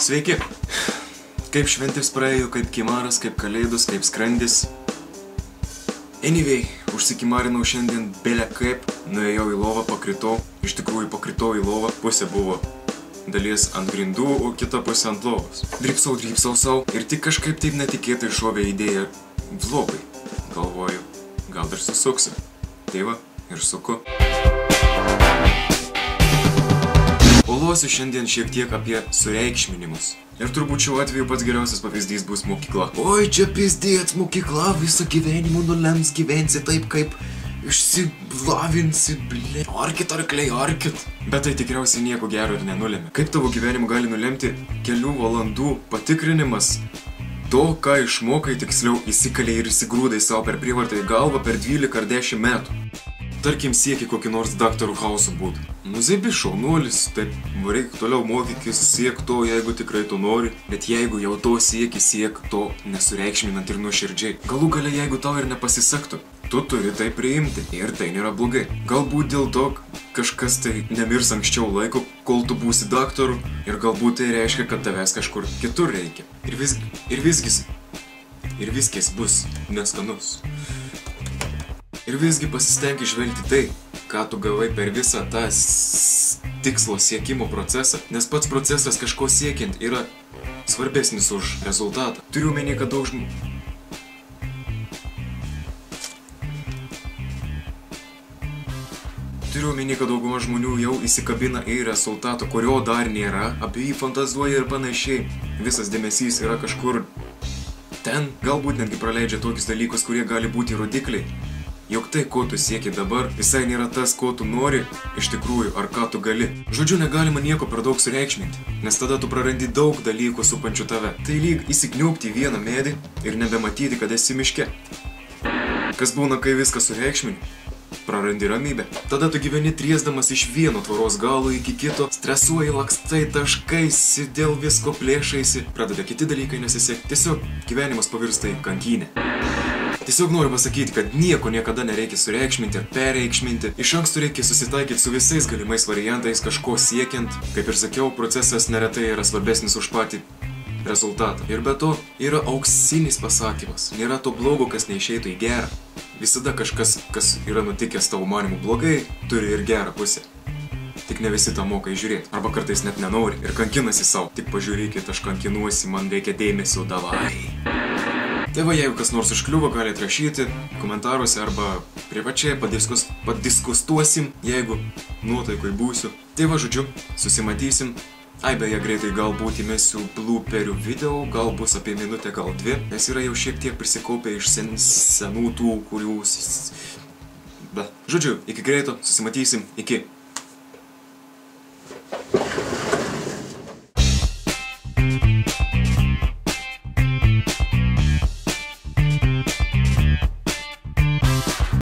Sveiki! Kaip šventis praėjo, kaip kimaras, kaip kalėdos, kaip skrandis. Anyway, užsikimarinau šiandien belė kaip, nuėjau į lovą, pakritau. Iš tikrųjų pakritau į lovą, pusė buvo dalies ant grindų, o kita pusė ant lovos. Drybsau sau ir tik kažkaip taip netikėtai šovė idėja vlogai. Galvoju, gal dar susuksiu. Tai va, ir suku. Olosiu šiandien šiek tiek apie sureikšminimus. Ir turbūt šiuo atveju pats geriausias pavyzdys bus mokykla. Oi, čia pizdėt, mokykla visą gyvenimą nulems, gyvensi taip, kaip išsilavinsi, blė. Arkit, arkliai, arkit. Bet tai tikriausiai nieko gero ir nenulėmė. Kaip tavo gyvenimą gali nulemti kelių valandų patikrinimas to, ką išmokai, tiksliau įsikalė ir įsigrūdai savo per prievartą į galvą per 12 ar 10 metų. Tarkim, sieki kokį nors daktarų Hausu būt. Nuzibi šaunuolis, taip vareik toliau mokykis, siek to, jeigu tikrai to nori. Bet jeigu jau to sieki to nesureikšminant ir nuoširdžiai. Galų gale, jeigu tau ir nepasisektų, tu turi tai priimti. Ir tai nėra blogai. Galbūt dėl to kažkas tai nemirs anksčiau laiko, kol tu būsi daktaru. Ir galbūt tai reiškia, kad tavęs kažkur kitur reikia. Ir viskis bus neskanus. Ir visgi pasistenk išvelgti tai, ką tu gavai per visą tą tikslo siekimo procesą, nes pats procesas kažko siekiant yra svarbesnis už rezultatą. Turiu omeny, kad dauguma žmonių jau įsikabina į rezultatą, kurio dar nėra, apie jį fantazuoja ir panašiai. Visas dėmesys yra kažkur ten, galbūt netgi praleidžia tokius dalykus, kurie gali būti rodikliai. Jog tai, ko tu sieki dabar, visai nėra tas, ko tu nori iš tikrųjų, ar ką tu gali. Žodžiu, negalima nieko per daug sureikšminti, nes tada tu prarandi daug dalykų supančių tave. Tai lyg įsikniaupti į vieną medį ir nebematyti, kad esi miške. Kas būna, kai viską sureikšmini? Prarandi ramybę. Tada tu gyveni triesdamas iš vieno tvoros galo iki kito, stresuoji, lakstai, taškaisi, dėl visko plėšaisi, pradeda kiti dalykai nesisekti. Tiesiog gyvenimas pavirsta į kankynę. Tiesiog noriu pasakyti, kad nieko niekada nereikia sureikšminti ir pereikšminti. Iš anksto reikia susitaikyti su visais galimais variantais kažko siekiant. Kaip ir sakiau, procesas neretai yra svarbesnis už patį rezultatą. Ir be to, yra auksinis pasakymas. Nėra to blogo, kas neišeitų į gerą. Visada kažkas, kas yra nutikęs tavo manimu blogai, turi ir gerą pusę. Tik ne visi tą moka įžiūrėti. Arba kartais net nenori ir kankinasi savo. Tik pažiūrėkit, aš kankinuosi, man reikia dėmesio, davai. Tai va, jeigu kas nors užkliuvo, galite rašyti komentaruose arba privačiai padiskustuosim, jeigu nuotaikoj būsiu. Tai va, žodžiu, susimatysim. Ai, beje, greitai galbūt įmesiu blooperių video, gal bus apie minutę, gal 2, nes yra jau šiek tiek prisikaupę iš senų tų, kurių... Žodžiu, iki greito, susimatysim, iki.